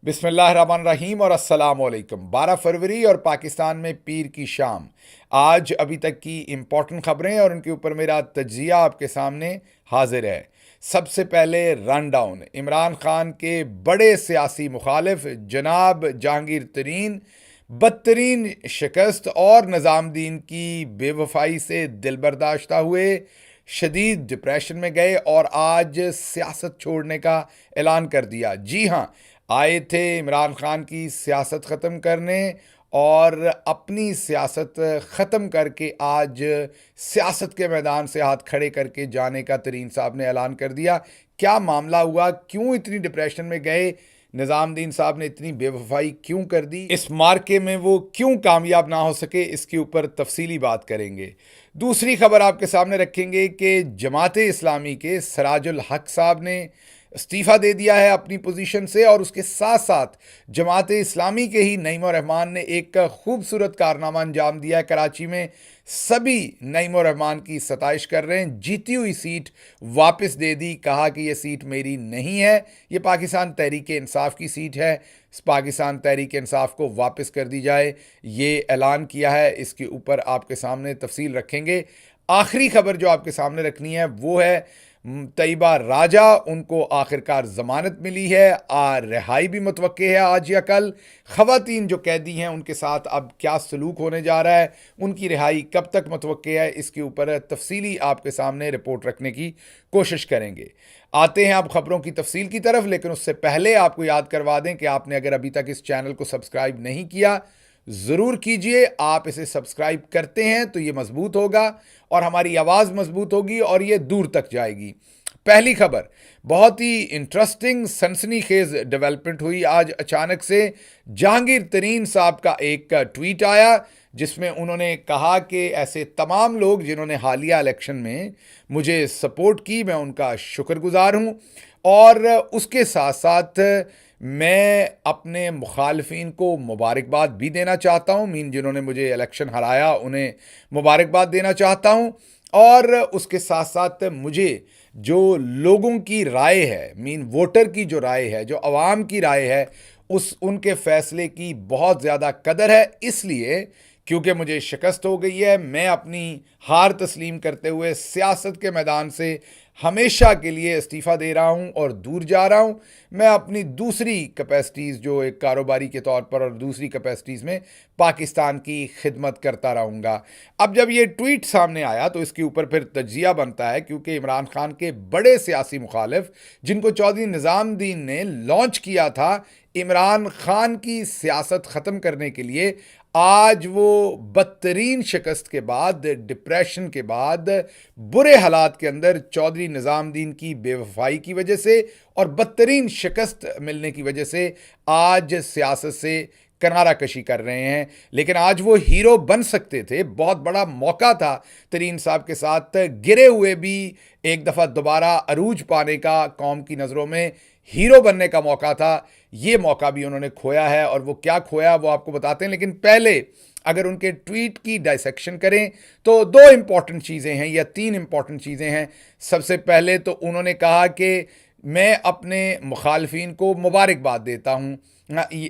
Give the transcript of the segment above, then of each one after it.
बिस्मिल्लाहिर्रहमानिर्रहीम और अस्सलामुअलैकुम। 12 फरवरी और पाकिस्तान में पीर की शाम। आज अभी तक की इम्पॉर्टेंट खबरें और उनके ऊपर मेरा तज्जिया आपके सामने हाजिर है। सबसे पहले रन डाउन। इमरान खान के बड़े सियासी मुखालिफ जनाब जहांगीर तरीन बदतरीन शिकस्त और निज़ामुद्दीन की बेवफाई से दिल बर्दाश्ता हुए शदीद डिप्रेशन में गए और आज सियासत छोड़ने का ऐलान कर दिया। जी हाँ, आए थे इमरान खान की सियासत ख़त्म करने और अपनी सियासत ख़त्म करके आज सियासत के मैदान से हाथ खड़े करके जाने का तरीन साहब ने ऐलान कर दिया। क्या मामला हुआ, क्यों इतनी डिप्रेशन में गए, निज़ामुद्दीन साहब ने इतनी बेवफाई क्यों कर दी, इस मार्के में वो क्यों कामयाब ना हो सके, इसके ऊपर तफसीली बात करेंगे। दूसरी खबर आपके सामने रखेंगे कि जमाते इस्लामी के सराजुल हक साहब ने इस्तीफ़ा दे दिया है अपनी पोजीशन से और उसके साथ साथ जमाते इस्लामी के ही नईम रहमान ने एक खूबसूरत कारनामा अंजाम दिया है। कराची में सभी नईम रहमान की सताइश कर रहे हैं। जीती हुई सीट वापस दे दी, कहा कि यह सीट मेरी नहीं है, ये पाकिस्तान तहरीक इंसाफ की सीट है, पाकिस्तान तहरीक इंसाफ को वापस कर दी जाए, ये ऐलान किया है। इसके ऊपर आपके सामने तफसील रखेंगे। आखिरी खबर जो आपके सामने रखनी है वो है तैयबा राजा, उनको आखिरकार ज़मानत मिली है, रिहाई भी मुतवक्के है आज या कल। ख़वातीन जो कैदी हैं उनके साथ अब क्या सलूक होने जा रहा है, उनकी रिहाई कब तक मुतवक्के है, इसके ऊपर तफसीली आपके सामने रिपोर्ट रखने की कोशिश करेंगे। आते हैं आप ख़बरों की तफसील की तरफ, लेकिन उससे पहले आपको याद करवा दें कि आपने अगर अभी तक इस चैनल को सब्सक्राइब नहीं किया ज़रूर कीजिए। आप इसे सब्सक्राइब करते हैं तो ये मजबूत होगा और हमारी आवाज़ मजबूत होगी और ये दूर तक जाएगी। पहली खबर, बहुत ही इंटरेस्टिंग सनसनीखेज डेवलपमेंट हुई आज अचानक से। जहांगीर तरीन साहब का एक ट्वीट आया जिसमें उन्होंने कहा कि ऐसे तमाम लोग जिन्होंने हालिया इलेक्शन में मुझे सपोर्ट की, मैं उनका शुक्रगुजार हूँ और उसके साथ साथ मैं अपने मुखालफिन को मुबारकबाद भी देना चाहता हूँ। जिन्होंने मुझे इलेक्शन हराया उन्हें मुबारकबाद देना चाहता हूँ और उसके साथ साथ मुझे जो लोगों की राय है, वोटर की जो राय है, जो अवाम की राय है, उनके फैसले की बहुत ज़्यादा कदर है। इसलिए क्योंकि मुझे शिकस्त हो गई है, मैं अपनी हार तस्लीम करते हुए सियासत के मैदान से हमेशा के लिए इस्तीफ़ा दे रहा हूं और दूर जा रहा हूं। मैं अपनी दूसरी कैपेसिटीज़, जो एक कारोबारी के तौर पर, और दूसरी कैपेसिटीज़ में पाकिस्तान की खिदमत करता रहूँगा। अब जब ये ट्वीट सामने आया तो इसके ऊपर फिर तज्जिया बनता है, क्योंकि इमरान खान के बड़े सियासी मुखालिफ जिनको चौधरी निज़ामुद्दीन ने लॉन्च किया था इमरान खान की सियासत ख़त्म करने के लिए, आज वो बदतरीन शिकस्त के बाद, डिप्रेशन के बाद, बुरे हालात के अंदर चौधरी निज़ामुद्दीन की बेवफाई की वजह से और बदतरीन शिकस्त मिलने की वजह से आज सियासत से किनारा कशी कर रहे हैं। लेकिन आज वो हीरो बन सकते थे, बहुत बड़ा मौका था तरीन साहब के साथ, गिरे हुए भी एक दफ़ा दोबारा अरूज पाने का, कौम की नज़रों में हीरो बनने का मौका था। ये मौका भी उन्होंने खोया है और वो क्या खोया वो आपको बताते हैं। लेकिन पहले अगर उनके ट्वीट की डायसेक्शन करें तो दो इंपॉर्टेंट चीज़ें हैं या तीन इंपॉर्टेंट चीज़ें हैं। सबसे पहले तो उन्होंने कहा कि मैं अपने मुखालफिन को मुबारकबाद देता हूँ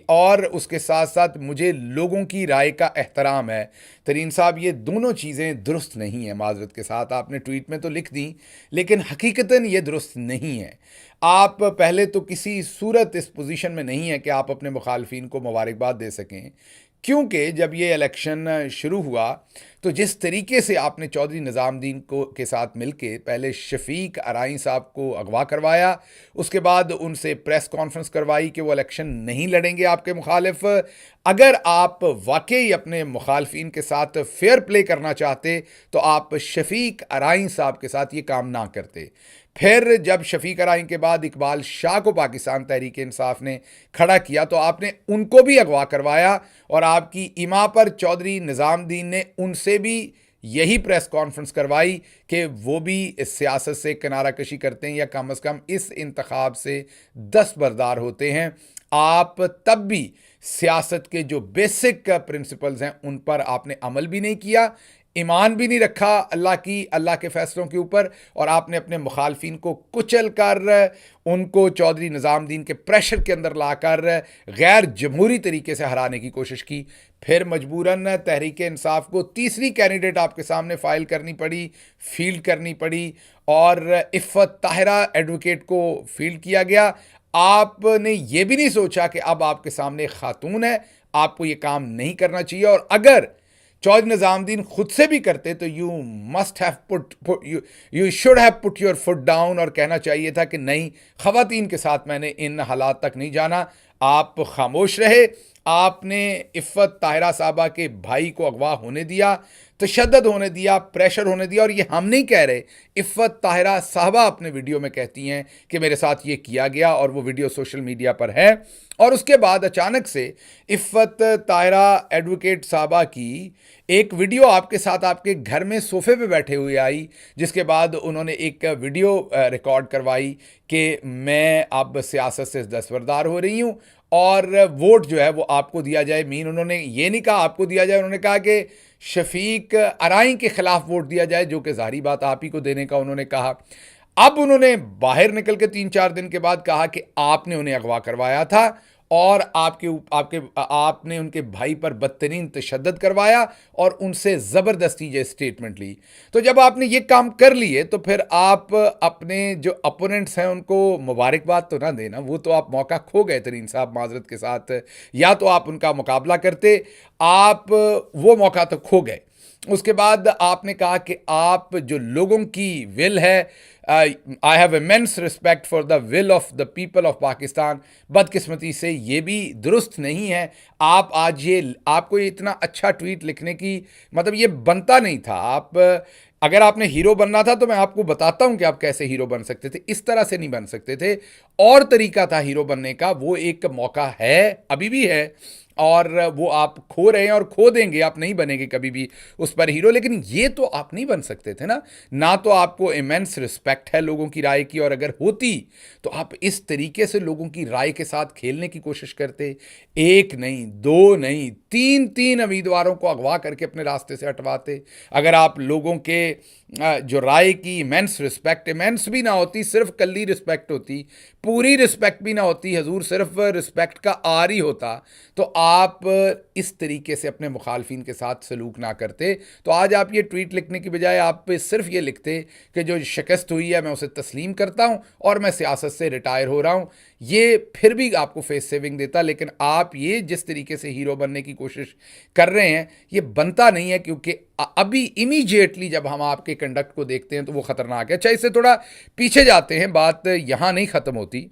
और उसके साथ साथ मुझे लोगों की राय का एहतराम है। तरीन साहब, ये दोनों चीज़ें दुरुस्त नहीं है। माजरत के साथ आपने ट्वीट में तो लिख दी, लेकिन हकीकतन ये दुरुस्त नहीं है। आप पहले तो किसी सूरत इस पोजीशन में नहीं है कि आप अपने मुखालफिन को मुबारकबाद दे सकें, क्योंकि जब ये इलेक्शन शुरू हुआ तो जिस तरीके से आपने चौधरी निज़ामुद्दीन को के साथ मिलके पहले शफीक अराई साहब को अगवा करवाया, उसके बाद उनसे प्रेस कॉन्फ्रेंस करवाई कि वो इलेक्शन नहीं लड़ेंगे आपके मुखालिफ। अगर आप वाकई अपने मुखालफिन के साथ फेयर प्ले करना चाहते तो आप शफीक अराई साहब के साथ ये काम ना करते। फिर जब शफीक अराई के बाद इकबाल शाह को पाकिस्तान तहरीक इंसाफ ने खड़ा किया तो आपने उनको भी अगवा करवाया और आपकी इमा पर चौधरी निज़ामुद्दीन ने उनसे भी यही प्रेस कॉन्फ्रेंस करवाई कि वो भी इस सियासत से किनारा कशी करते हैं या कम अज़ कम इस इंतखाब से दस्तबरदार होते हैं। आप तब भी सियासत के जो बेसिक प्रिंसिपल्स हैं उन पर आपने अमल भी नहीं किया। ईमान भी नहीं रखा अल्लाह के फैसलों के ऊपर, और आपने अपने मुखालफिन को कुचल कर उनको चौधरी निज़ामुद्दीन के प्रेशर के अंदर लाकर गैर जमहूरी तरीके से हराने की कोशिश की। फिर मजबूरन तहरीक इंसाफ को तीसरी कैंडिडेट आपके सामने फाइल करनी पड़ी, फील्ड करनी पड़ी, और इफ़्फ़त ताहिरा एडवोकेट को फील्ड किया गया। आपने ये भी नहीं सोचा कि अब आपके सामने खातून है, आपको ये काम नहीं करना चाहिए, और अगर चौधरी निज़ामुद्दीन खुद से भी करते तो you must have you should have put your foot down, और कहना चाहिए था कि नहीं, ख़वातीन के साथ मैंने इन हालात तक नहीं जाना। आप खामोश रहे, आपने इफ़्फ़त ताहिरा साहबा के भाई को अगवा होने दिया, तशद्दुद होने दिया, प्रेशर होने दिया। और ये हम नहीं कह रहे, इफ़्फ़त ताहिरा साहबा अपने वीडियो में कहती हैं कि मेरे साथ ये किया गया, और वो वीडियो सोशल मीडिया पर है। और उसके बाद अचानक से इफ़्फ़त ताहिरा एडवोकेट साहबा की एक वीडियो आपके साथ आपके घर में सोफे पे बैठे हुए आई, जिसके बाद उन्होंने एक वीडियो रिकॉर्ड करवाई कि मैं अब सियासत से दस्तबरदार हो रही हूँ, और वोट जो है वो आपको दिया जाए। मीन उन्होंने ये नहीं कहा आपको दिया जाए, उन्होंने कहा कि शफीक अराई के खिलाफ वोट दिया जाए, जो कि जाहिर बात आप ही को देने का उन्होंने कहा। अब उन्होंने बाहर निकल के 3-4 दिन के बाद कहा कि आपने उन्हें अगवा करवाया था, और आपने उनके भाई पर बदतरीन तशद्दुद करवाया, और उनसे ज़बरदस्ती ये स्टेटमेंट ली। तो जब आपने ये काम कर लिए, तो फिर आप अपने जो अपोनेंट्स हैं उनको मुबारकबाद तो ना देना, वो तो आप मौका खो गए तरीन साहब माजरत के साथ, या तो आप उनका मुकाबला करते, आप वो मौका तो खो गए। उसके बाद आपने कहा कि आप जो लोगों की विल है, I have immense respect for the will of the people of Pakistan. बदकिस्मती से ये भी दुरुस्त नहीं है। आप आज ये आपको ये इतना अच्छा ट्वीट लिखने की मतलब ये बनता नहीं था। आप अगर आपने हीरो बनना था तो मैं आपको बताता हूं कि आप कैसे हीरो बन सकते थे, इस तरह से नहीं बन सकते थे। और तरीका था हीरो बनने का, वो एक मौका है, अभी भी है, और वो आप खो रहे हैं और खो देंगे, आप नहीं बनेंगे कभी भी उस पर हीरो। लेकिन ये तो आप नहीं बन सकते थे ना तो आपको इमेंस रिस्पेक्ट है लोगों की राय की, और अगर होती तो आप इस तरीके से लोगों की राय के साथ खेलने की कोशिश करते। एक नहीं, दो नहीं, तीन उम्मीदवारों को अगवा करके अपने रास्ते से हटवाते। अगर आप लोगों के जो राय की इमेंस भी ना होती, सिर्फ कल्ली रिस्पेक्ट होती, पूरी रिस्पेक्ट भी ना होती, हजूर सिर्फ रिस्पेक्ट का आर ही होता, तो आप इस तरीके से अपने मुखालफिन के साथ सलूक ना करते। तो आज आप ये ट्वीट लिखने की बजाय आप सिर्फ ये लिखते कि जो शिकस्त हुई है मैं उसे तस्लीम करता हूँ और मैं सियासत से रिटायर हो रहा हूँ। ये फिर भी आपको फेस सेविंग देता। लेकिन आप ये जिस तरीके से हीरो बनने की कोशिश कर रहे हैं ये बनता नहीं है, क्योंकि अभी इमीडिएटली जब हम आपके कंडक्ट को देखते हैं तो वो ख़तरनाक है। अच्छा, इससे थोड़ा पीछे जाते हैं, बात यहाँ नहीं ख़त्म होती।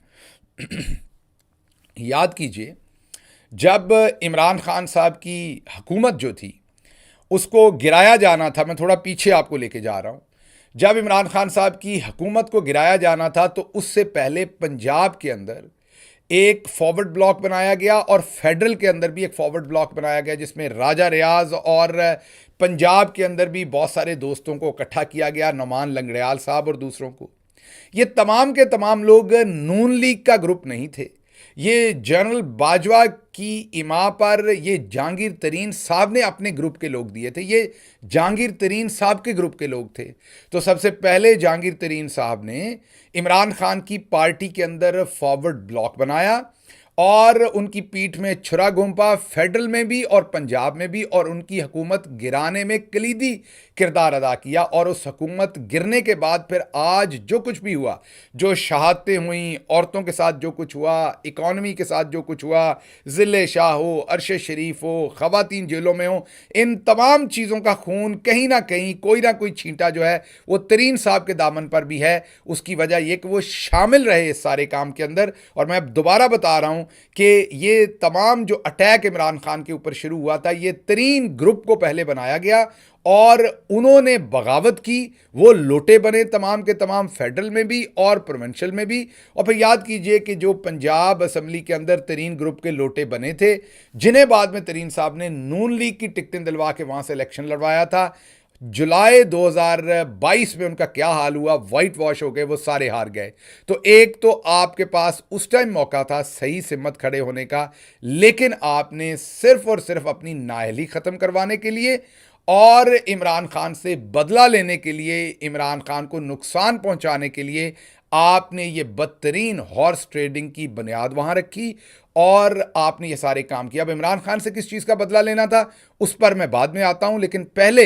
याद कीजिए, जब इमरान खान साहब की हुकूमत जो थी उसको गिराया जाना था, मैं थोड़ा पीछे आपको लेके जा रहा हूँ। जब इमरान खान साहब की हुकूमत को गिराया जाना था तो उससे पहले पंजाब के अंदर एक फॉरवर्ड ब्लॉक बनाया गया, और फेडरल के अंदर भी एक फॉरवर्ड ब्लॉक बनाया गया, जिसमें राजा रियाज और पंजाब के अंदर भी बहुत सारे दोस्तों को इकट्ठा किया गया, नौमान लंगड़ियाल साहब और दूसरों को। ये तमाम के तमाम लोग नून लीग का ग्रुप नहीं थे। ये जनरल बाजवा की इमा पर ये जहांगीर तरीन साहब ने अपने ग्रुप के लोग दिए थे, ये जहांगीर तरीन साहब के ग्रुप के लोग थे। तो सबसे पहले जहांगीर तरीन साहब ने इमरान खान की पार्टी के अंदर फॉरवर्ड ब्लॉक बनाया, और उनकी पीठ में छुरा घोंपा, फेडरल में भी और पंजाब में भी, और उनकी हुकूमत गिराने में कलीदी किरदार अदा किया। और उस हुकूमत गिरने के बाद फिर आज जो कुछ भी हुआ, जो शहादतें हुई, औरतों के साथ जो कुछ हुआ, इकॉनमी के साथ जो कुछ हुआ, ज़िले शाह हो, अरश शरीफ हो, ख़वातीन जेलों में हो, इन तमाम चीज़ों का खून कहीं ना कहीं कोई ना कोई छींटा जो है वो तरीन साहब के दामन पर भी है। उसकी वजह यह कि वो शामिल रहे इस सारे काम के अंदर। और मैं अब दोबारा बता रहा हूँ कि ये तमाम जो अटैक इमरान खान के ऊपर शुरू हुआ था, ये तरीन ग्रुप को पहले बनाया गया और उन्होंने बगावत की। वो लोटे बने तमाम के तमाम, फेडरल में भी और प्रोविंशियल में भी। और फिर याद कीजिए कि जो पंजाब असम्बली के अंदर तरीन ग्रुप के लोटे बने थे, जिन्हें बाद में तरीन साहब ने नून लीग की टिकटें दिलवा के वहाँ से इलेक्शन लड़वाया था, जुलाई 2022 में उनका क्या हाल हुआ, वाइट वॉश हो गए, वो सारे हार गए। तो एक तो आपके पास उस टाइम मौका था सही सिम्मत खड़े होने का, लेकिन आपने सिर्फ और सिर्फ अपनी नाअहली ख़त्म करवाने के लिए और इमरान खान से बदला लेने के लिए, इमरान खान को नुकसान पहुंचाने के लिए आपने ये बदतरीन हॉर्स ट्रेडिंग की बुनियाद वहां रखी और आपने ये सारे काम किए। अब इमरान खान से किस चीज़ का बदला लेना था उस पर मैं बाद में आता हूं, लेकिन पहले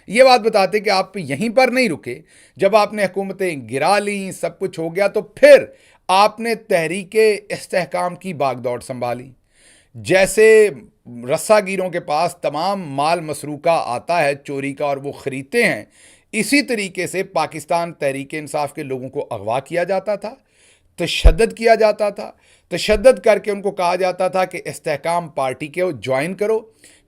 ये बात बताते कि आप यहीं पर नहीं रुके। जब आपने हुकूमतें गिरा ली, सब कुछ हो गया, तो फिर आपने तहरीके इस्तेहकाम की बागडोर संभाली। जैसे रस्सागीरों के पास तमाम माल मसरूका आता है चोरी का और वो ख़रीदते हैं, इसी तरीके से पाकिस्तान तहरीक इंसाफ के लोगों को अगवा किया जाता था, तशद्दुद किया जाता था। तशद्दुद करके उनको कहा जाता था कि इस्तेहकाम पार्टी के ज्वाइन करो।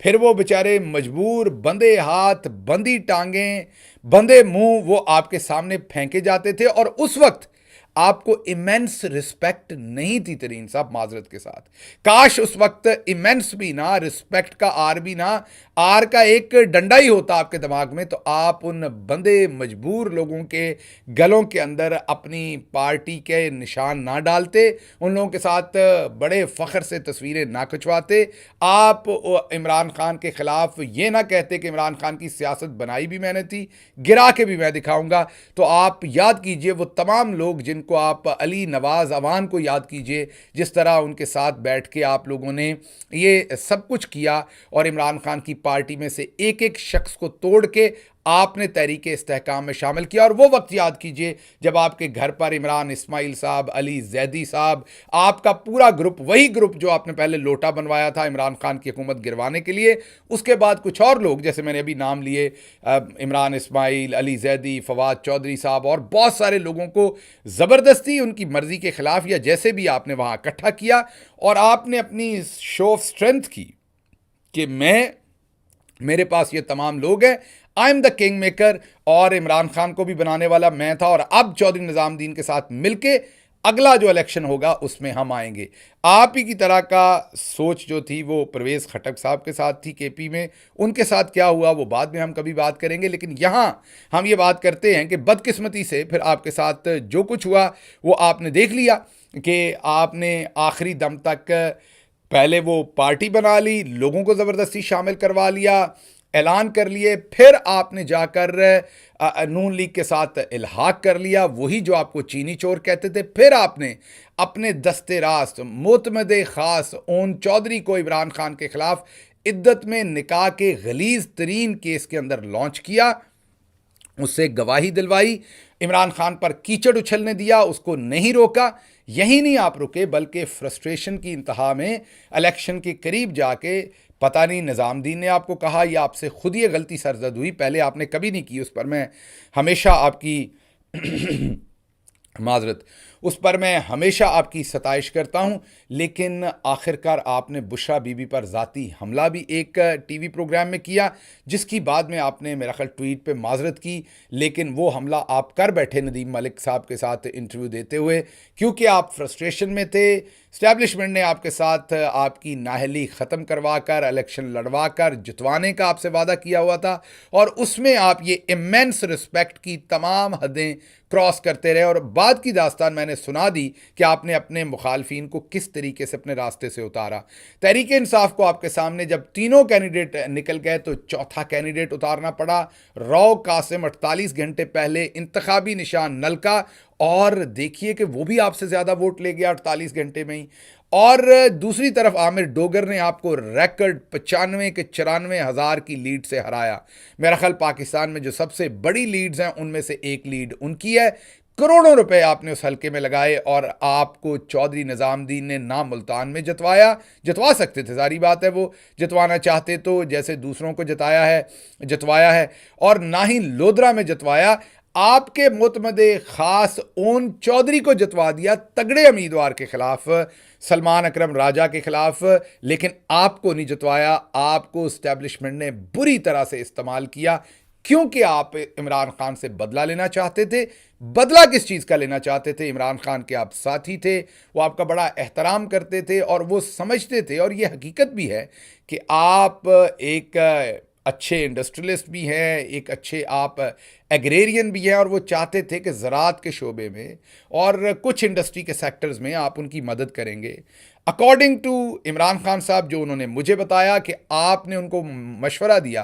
फिर वो बेचारे मजबूर, बंधे हाथ, बंधी टांगें, बंधे मुंह वो आपके सामने फेंके जाते थे। और उस वक्त आपको इमेंस रिस्पेक्ट नहीं थी तरीन साहब, माजरत के साथ। काश उस वक्त इमेंस भी ना, रिस्पेक्ट का आर भी ना, आर का एक डंडा ही होता आपके दिमाग में, तो आप उन बंदे मजबूर लोगों के गलों के अंदर अपनी पार्टी के निशान ना डालते, उन लोगों के साथ बड़े फ़ख्र से तस्वीरें ना खिंचवाते। आप इमरान खान के ख़िलाफ़ ये ना कहते कि इमरान खान की सियासत बनाई भी मैंने थी, गिरा के भी मैं दिखाऊंगा। तो आप याद कीजिए वो तमाम लोग जिनको आप, अली नवाज़ अवान को याद कीजिए, जिस तरह उनके साथ बैठ के आप लोगों ने ये सब कुछ किया और इमरान खान की पार्टी में से एक एक शख्स को तोड़ के आपने तहरीक इस्तेहकाम में शामिल किया। और वो वक्त याद कीजिए जब आपके घर पर इमरान इस्माइल साहब, अली जैदी साहब, आपका पूरा ग्रुप, वही ग्रुप जो आपने पहले लोटा बनवाया था इमरान खान की हुकूमत गिरवाने के लिए, उसके बाद कुछ और लोग जैसे मैंने अभी नाम लिए, इमरान इस्माइल, अली जैदी, फवाद चौधरी साहब और बहुत सारे लोगों को ज़बरदस्ती उनकी मर्ज़ी के ख़िलाफ़ या जैसे भी आपने वहाँ इकट्ठा किया और आपने अपनी शो ऑफ स्ट्रेंथ की कि मेरे पास ये तमाम लोग हैं, I am the king maker, और इमरान खान को भी बनाने वाला मैं था और अब चौधरी निज़ामुद्दीन के साथ मिलके अगला जो इलेक्शन होगा उसमें हम आएंगे। आप ही की तरह का सोच जो थी वो परवेज़ खटक साहब के साथ थी केपी में। उनके साथ क्या हुआ वो बाद में हम कभी बात करेंगे, लेकिन यहाँ हम ये बात करते हैं कि बदकिस्मती से फिर आपके साथ जो कुछ हुआ वो आपने देख लिया कि आपने आखिरी दम तक पहले वो पार्टी बना ली, लोगों को ज़बरदस्ती शामिल करवा लिया, ऐलान कर लिए, फिर आपने जाकर नून लीग के साथ इल्हाक कर लिया, वही जो आपको चीनी चोर कहते थे। फिर आपने अपने दस्ते रास्त मोतमद ख़ास ओन चौधरी को इमरान खान के ख़िलाफ़ इद्दत में निकाह के गलीज़ तरीन केस के अंदर लॉन्च किया, उससे गवाही दिलवाई, इमरान खान पर कीचड़ उछलने दिया, उसको नहीं रोका। यही नहीं आप रुके, बल्कि फ्रस्ट्रेशन की इंतहा में इलेक्शन के करीब जाके, पता नहीं निज़ामुद्दीन ने आपको कहा या आपसे खुद ये गलती सरजद हुई, पहले आपने कभी नहीं की, उस पर मैं हमेशा आपकी माजरत, उस पर मैं हमेशा आपकी सताइश करता हूँ। लेकिन आखिरकार आपने बुशरा बीबी पर ज़ाती हमला भी एक टीवी प्रोग्राम में किया, जिसकी बाद में आपने मेरा ख्याल ट्वीट पे माजरत की, लेकिन वो हमला आप कर बैठे नदीम मलिक साहब के साथ इंटरव्यू देते हुए, क्योंकि आप फ्रस्ट्रेशन में थे। इस्टेब्लिशमेंट ने आपके साथ आपकी नाहली ख़त्म करवा कर, इलेक्शन लड़वा कर जितवाने का आपसे वादा किया हुआ था, और उसमें आप ये इमेंस रिस्पेक्ट की तमाम हदें क्रॉस करते रहे। और बाद की दास्तान मैंने सुना दी कि आपने अपने मुखालफिन को किस तरीके से अपने रास्ते से उतारा। तहरीक इंसाफ को आपके सामने जब तीनों कैंडिडेट निकल गए तो चौथा कैंडिडेट उतारना पड़ा, रौ कासिम 48 घंटे पहले इंतखाबी निशान नल का, और देखिए कि वो भी आपसे ज़्यादा वोट ले गया 48 घंटे में ही। और दूसरी तरफ आमिर डोगर ने आपको रिकॉर्ड 95 के 94 हज़ार की लीड से हराया। मेरा ख्याल पाकिस्तान में जो सबसे बड़ी लीड्स हैं उनमें से एक लीड उनकी है। करोड़ों रुपए आपने उस हलके में लगाए और आपको चौधरी निज़ामुद्दीन ने ना मुल्तान में जितवा सकते थे, सारी बात है, वो जितवाना चाहते तो जैसे दूसरों को जितवाया है, और ना ही लोधरा में जितवाया। आपके मुतमदे ख़ास ओन चौधरी को जितवा दिया तगड़े उम्मीदवार के ख़िलाफ़, सलमान अकरम राजा के ख़िलाफ़, लेकिन आपको नहीं जितवाया। आपको इस्टेब्लिशमेंट ने बुरी तरह से इस्तेमाल किया, क्योंकि आप इमरान खान से बदला लेना चाहते थे। बदला किस चीज़ का लेना चाहते थे? इमरान खान के आप साथी थे, वो आपका बड़ा एहतराम करते थे और वो समझते थे, और ये हकीकत भी है कि आप एक अच्छे इंडस्ट्रियलिस्ट भी हैं, एक अच्छे आप एग्रेरियन भी हैं, और वो चाहते थे कि ज़राअत के शोबे में और कुछ इंडस्ट्री के सेक्टर्स में आप उनकी मदद करेंगे। अकॉर्डिंग टू इमरान खान साहब, जो उन्होंने मुझे बताया कि आपने उनको मशवरा दिया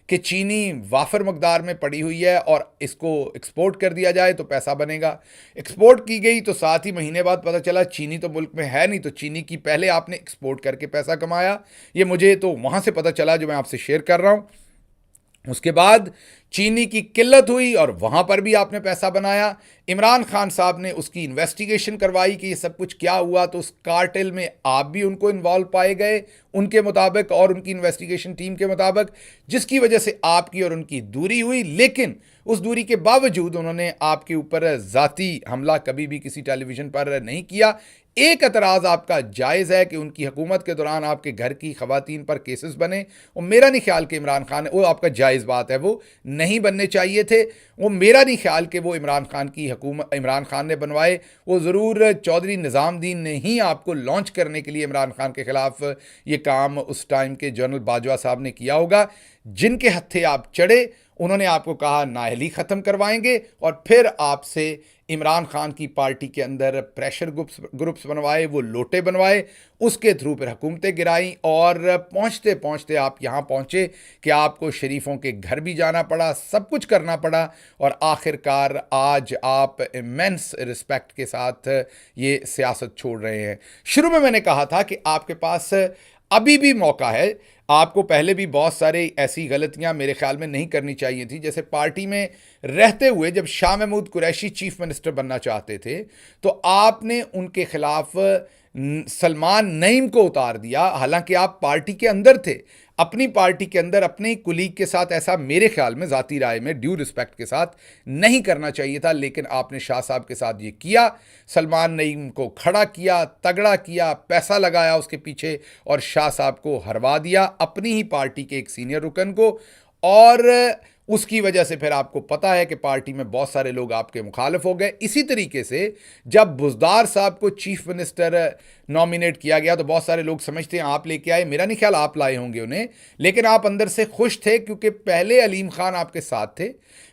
कि चीनी वाफर मकदार में पड़ी हुई है और इसको एक्सपोर्ट कर दिया जाए तो पैसा बनेगा। एक्सपोर्ट की गई तो 7 ही महीने बाद पता चला चीनी तो मुल्क में है नहीं, तो चीनी की पहले आपने एक्सपोर्ट करके पैसा कमाया। ये मुझे तो वहाँ से पता चला जो मैं आपसे शेयर कर रहा हूँ। उसके बाद चीनी की किल्लत हुई और वहाँ पर भी आपने पैसा बनाया। इमरान खान साहब ने उसकी इन्वेस्टिगेशन करवाई कि ये सब कुछ क्या हुआ, तो उस कार्टेल में आप भी उनको इन्वॉल्व पाए गए उनके मुताबिक और उनकी इन्वेस्टिगेशन टीम के मुताबिक, जिसकी वजह से आपकी और उनकी दूरी हुई। लेकिन उस दूरी के बावजूद उन्होंने आपके ऊपर ज़ाती हमला कभी भी किसी टेलीविज़न पर नहीं किया। एक एतराज़ आपका जायज़ है कि उनकी हुकूमत के दौरान आपके घर की ख़वातीन पर केसेस बने, और मेरा नहीं ख्याल कि इमरान खान, वो आपका जायज़ बात है, वो नहीं बनने चाहिए थे। वो मेरा नहीं ख्याल कि वो इमरान खान की हुकूमत इमरान खान ने बनवाए। वो ज़रूर चौधरी निज़ामुद्दीन ने ही आपको लॉन्च करने के लिए इमरान खान के ख़िलाफ़ ये काम उस टाइम के जनरल बाजवा साहब ने किया होगा। जिनके हत्थे आप चढ़े, उन्होंने आपको कहा नाअहली ख़त्म करवाएंगे, और फिर आपसे इमरान खान की पार्टी के अंदर प्रेशर ग्रुप्स बनवाए, वो लोटे बनवाए, उसके थ्रू फिर हुकूमतें गिराई, और पहुँचते पहुँचते आप यहाँ पहुँचे कि आपको शरीफों के घर भी जाना पड़ा, सब कुछ करना पड़ा, और आखिरकार आज आप इमेंस रिस्पेक्ट के साथ ये सियासत छोड़ रहे हैं। शुरू में मैंने कहा था कि आपके पास अभी भी मौका है। आपको पहले भी बहुत सारे ऐसी गलतियां मेरे ख्याल में नहीं करनी चाहिए थी। जैसे पार्टी में रहते हुए जब शाह महमूद कुरैशी चीफ मिनिस्टर बनना चाहते थे, तो आपने उनके खिलाफ सलमान नईम को उतार दिया, हालांकि आप पार्टी के अंदर थे। अपनी पार्टी के अंदर अपने कुलीग के साथ ऐसा मेरे ख्याल में, ज़ाती राय में, ड्यू रिस्पेक्ट के साथ नहीं करना चाहिए था, लेकिन आपने शाह साहब के साथ ये किया। सलमान नईम को खड़ा किया, तगड़ा किया, पैसा लगाया उसके पीछे, और शाह साहब को हरवा दिया, अपनी ही पार्टी के एक सीनियर रुकन को। और उसकी वजह से फिर आपको पता है कि पार्टी में बहुत सारे लोग आपके मुखालिफ हो गए। इसी तरीके से जब बुज़दार साहब को चीफ मिनिस्टर नॉमिनेट किया गया, तो बहुत सारे लोग समझते हैं आप लेके आए। मेरा नहीं ख्याल आप लाए होंगे उन्हें, लेकिन आप अंदर से खुश थे, क्योंकि पहले अलीम खान आपके साथ थे।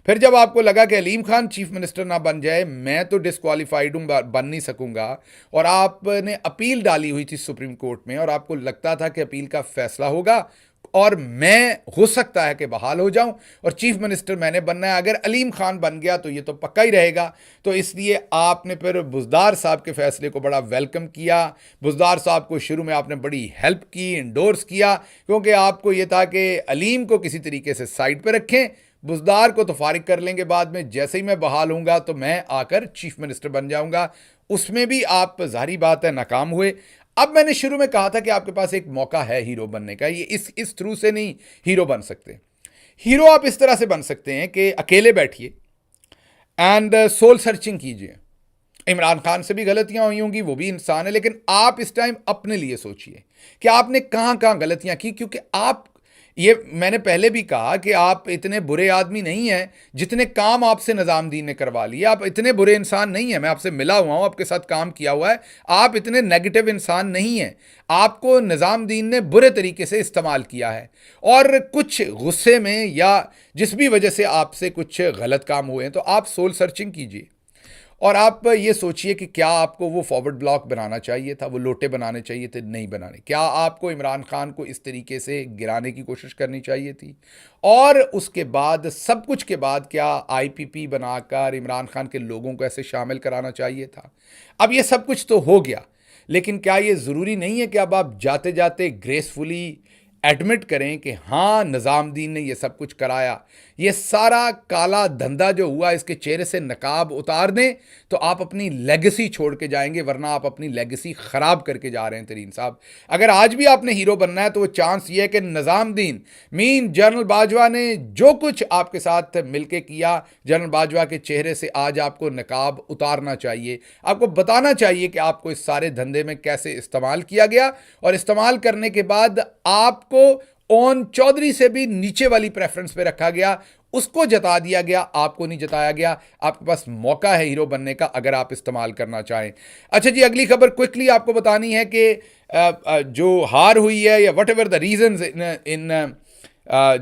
फिर जब आपको लगा कि अलीम खान चीफ मिनिस्टर ना बन जाए, मैं तो डिस्क्वालीफाइड हूँ, बन नहीं सकूंगा, और आपने अपील डाली हुई थी सुप्रीम कोर्ट में, और आपको लगता था कि अपील का फैसला होगा और मैं हो सकता है कि बहाल हो जाऊं, और चीफ मिनिस्टर मैंने बनना है। अगर अलीम खान बन गया तो ये तो पक्का ही रहेगा। तो इसलिए आपने फिर बुज़दार साहब के फैसले को बड़ा वेलकम किया। बुज़दार साहब को शुरू में आपने बड़ी हेल्प की, इंडोर्स किया, क्योंकि आपको ये था कि अलीम को किसी तरीके से साइड पर रखें, बुज़दार को तो फारिग कर लेंगे बाद में, जैसे ही मैं बहाल होऊंगा तो मैं आकर चीफ मिनिस्टर बन जाऊंगा। उसमें भी आप ज़ाहिर बात है नाकाम हुए। अब मैंने शुरू में कहा था कि आपके पास एक मौका है हीरो बनने का। ये इस थ्रू से नहीं हीरो बन सकते। हीरो आप इस तरह से बन सकते हैं कि अकेले बैठिए एंड सोल सर्चिंग कीजिए। इमरान खान से भी गलतियां हुई होंगी, वो भी इंसान है, लेकिन आप इस टाइम अपने लिए सोचिए कि आपने कहां कहां गलतियां की, क्योंकि आप, ये मैंने पहले भी कहा कि आप इतने बुरे आदमी नहीं हैं जितने काम आपसे निज़ामुद्दीन ने करवा लिए। आप इतने बुरे इंसान नहीं हैं, मैं आपसे मिला हुआ हूं, आपके साथ काम किया हुआ है। आप इतने नेगेटिव इंसान नहीं हैं। आपको निज़ामुद्दीन ने बुरे तरीके से इस्तेमाल किया है, और कुछ गुस्से में या जिस भी वजह से आपसे कुछ गलत काम हुए हैं, तो आप सोल सर्चिंग कीजिए, और आप ये सोचिए कि क्या आपको वो फॉरवर्ड ब्लॉक बनाना चाहिए था, वो लोटे बनाने चाहिए थे, नहीं बनाने। क्या आपको इमरान खान को इस तरीके से गिराने की कोशिश करनी चाहिए थी, और उसके बाद सब कुछ के बाद क्या आईपीपी बनाकर इमरान खान के लोगों को ऐसे शामिल कराना चाहिए था। अब ये सब कुछ तो हो गया, लेकिन क्या ये ज़रूरी नहीं है कि अब आप जाते जाते ग्रेसफुली एडमिट करें कि हाँ, निज़ामुद्दीन ने ये सब कुछ कराया, ये सारा काला धंधा जो हुआ, इसके चेहरे से नकाब उतार दें, तो आप अपनी लेगेसी छोड़ के जाएंगे, वरना आप अपनी लेगेसी ख़राब करके जा रहे हैं। तरीन साहब, अगर आज भी आपने हीरो बनना है तो वो चांस ये है कि निज़ामुद्दीन मीन जनरल बाजवा ने जो कुछ आपके साथ मिलके किया, जनरल बाजवा के चेहरे से आज आपको नकाब उतारना चाहिए। आपको बताना चाहिए कि आपको इस सारे धंधे में कैसे इस्तेमाल किया गया, और इस्तेमाल करने के बाद आपको ओन चौधरी से भी नीचे वाली प्रेफरेंस पे रखा गया, उसको जता दिया गया, आपको नहीं जताया गया। आपके पास मौका है हीरो बनने का, अगर आप इस्तेमाल करना चाहें। अच्छा जी, अगली खबर क्विकली आपको बतानी है कि जो हार हुई है, या वट एवर द रीजंस इन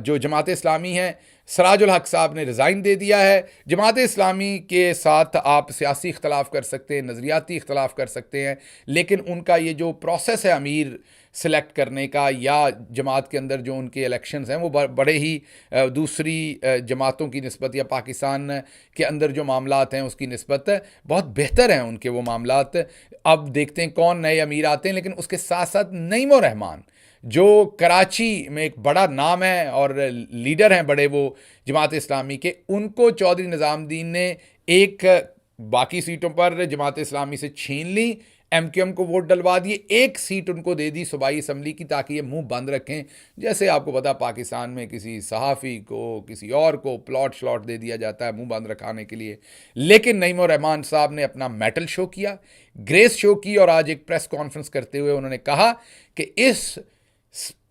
जो जमात इस्लामी है, सराजुल हक साहब ने रिज़ाइन दे दिया है। जमात इस्लामी के साथ आप सियासी इख्तलाफ कर सकते हैं, नज़रियाती इख्तलाफ कर सकते हैं, लेकिन उनका ये जो प्रोसेस है अमीर सेलेक्ट करने का या जमात के अंदर जो उनके इलेक्शंस हैं वो बड़े ही दूसरी जमातों की निस्बत या पाकिस्तान के अंदर जो मामलात हैं उसकी निस्बत बहुत बेहतर हैं उनके वो मामलात। अब देखते हैं कौन नए अमीर आते हैं, लेकिन उसके साथ साथ नईम रहमान जो कराची में एक बड़ा नाम है और लीडर हैं बड़े वो जमात इस्लामी के, उनको चौधरी निज़ामुद्दीन ने एक बाकी सीटों पर जमात इस्लामी से छीन ली, एमक्यूएम को वोट डलवा दिए, एक सीट उनको दे दी सूबाई असम्बली की ताकि ये मुंह बंद रखें। जैसे आपको पता पाकिस्तान में किसी सहाफ़ी को किसी और को प्लॉट श्लॉट दे दिया जाता है मुंह बंद रखाने के लिए। लेकिन नईम रहमान साहब ने अपना मेटल शो किया, ग्रेस शो की, और आज एक प्रेस कॉन्फ्रेंस करते हुए उन्होंने कहा कि इस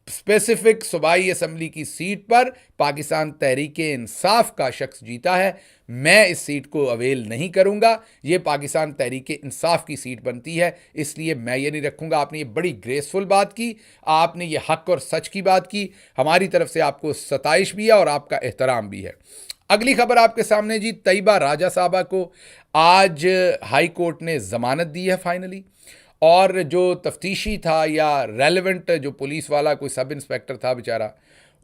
स्पेसिफिक सूबाई असम्बली की सीट पर पाकिस्तान तहरीक इंसाफ का शख्स जीता है, मैं इस सीट को अवेल नहीं करूंगा, ये पाकिस्तान तहरीक इंसाफ की सीट बनती है, इसलिए मैं ये नहीं रखूंगा। आपने ये बड़ी ग्रेसफुल बात की, आपने ये हक और सच की बात की, हमारी तरफ से आपको सताइश भी है और आपका एहतराम भी है। अगली खबर आपके सामने जी, तैयबा राजा साहबा को आज हाई कोर्ट ने ज़मानत दी है फाइनली, और जो तफ्तीशी था या रेलेवेंट जो पुलिस वाला कोई सब इंस्पेक्टर था बेचारा,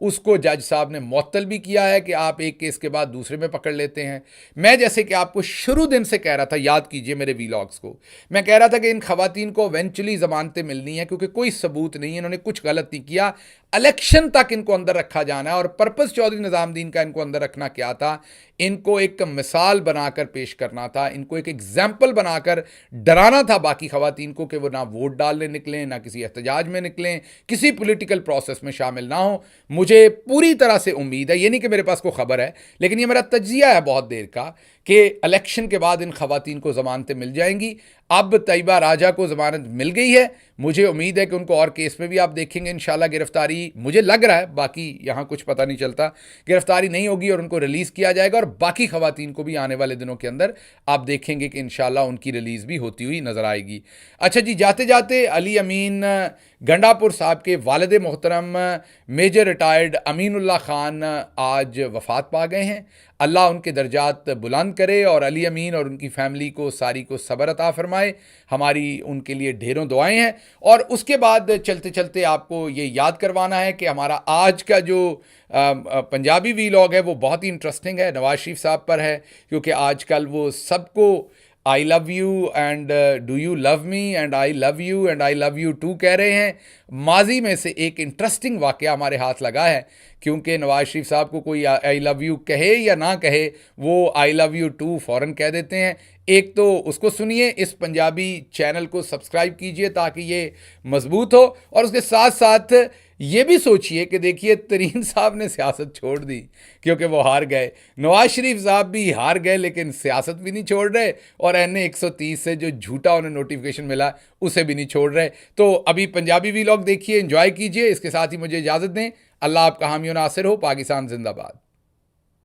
उसको जज साहब ने मुअत्तल भी किया है कि आप एक केस के बाद दूसरे में पकड़ लेते हैं। मैं जैसे कि आपको शुरू दिन से कह रहा था, याद कीजिए मेरे वीलॉग्स को, मैं कह रहा था कि इन खवातीन को इवेंचुअली ज़मानतें मिलनी है क्योंकि कोई सबूत नहीं है, इन्होंने कुछ गलत नहीं किया, इलेक्शन तक इनको अंदर रखा जाना है। और पर्पस चौधरी निज़ामुद्दीन का इनको अंदर रखना क्या था, इनको एक मिसाल बनाकर पेश करना था, इनको एक एग्जाम्पल बनाकर डराना था बाकी खवातीन को कि वो ना वोट डालने निकलें, ना किसी एहतजाज में निकलें, किसी पॉलिटिकल प्रोसेस में शामिल ना हो। मुझे पूरी तरह से उम्मीद है, ये नहीं कि मेरे पास कोई खबर है, लेकिन ये मेरा तज्जिया है बहुत देर का कि इलेक्शन के बाद इन खवातीन को ज़मानतें मिल जाएंगी। अब तैयबा राजा को ज़मानत मिल गई है, मुझे उम्मीद है कि उनको और केस में भी आप देखेंगे इंशाल्लाह गिरफ्तारी, मुझे लग रहा है, बाकी यहाँ कुछ पता नहीं चलता, गिरफ्तारी नहीं होगी और उनको रिलीज़ किया जाएगा। और बाकी खवातीन को भी आने वाले दिनों के अंदर आप देखेंगे कि इंशाल्लाह उनकी रिलीज़ भी होती हुई नज़र आएगी। अच्छा जी, जाते जाते अली अमीन गंडापुर साहब के वालिद मोहतरम मेजर रिटायर्ड अमीनुल्लाह खान आज वफ़ात पा गए हैं। अल्लाह उनके दर्जात बुलंद करे और अली अमीन और उनकी फ़ैमिली को सारी को सब्र अता फ़रमाए। हमारी उनके लिए ढेरों दुआएं हैं। और उसके बाद चलते चलते आपको ये याद करवाना है कि हमारा आज का जो पंजाबी वीलॉग है वो बहुत ही इंटरेस्टिंग है, नवाज शरीफ साहब पर है, क्योंकि आजकल वो सबको I love you and do you love me and I love you and I love you too कह रहे हैं। माजी में से एक इंटरेस्टिंग वाक़या हमारे हाथ लगा है, क्योंकि नवाज शरीफ साहब को कोई आई लव यू कहे या ना कहे, वो आई लव यू टू फ़ौरन कह देते हैं। एक तो उसको सुनिए, इस पंजाबी चैनल को सब्सक्राइब कीजिए ताकि ये मजबूत हो, और उसके साथ साथ ये भी सोचिए कि देखिए तरीन साहब ने सियासत छोड़ दी क्योंकि वो हार गए, नवाज शरीफ साहब भी हार गए लेकिन सियासत भी नहीं छोड़ रहे, और एनए 130 से जो झूठा उन्हें नोटिफिकेशन मिला उसे भी नहीं छोड़ रहे। तो अभी पंजाबी वीलॉग देखिए, एंजॉय कीजिए। इसके साथ ही मुझे इजाज़त दें। अल्लाह आपका हामी और नासिर हो। पाकिस्तान जिंदाबाद।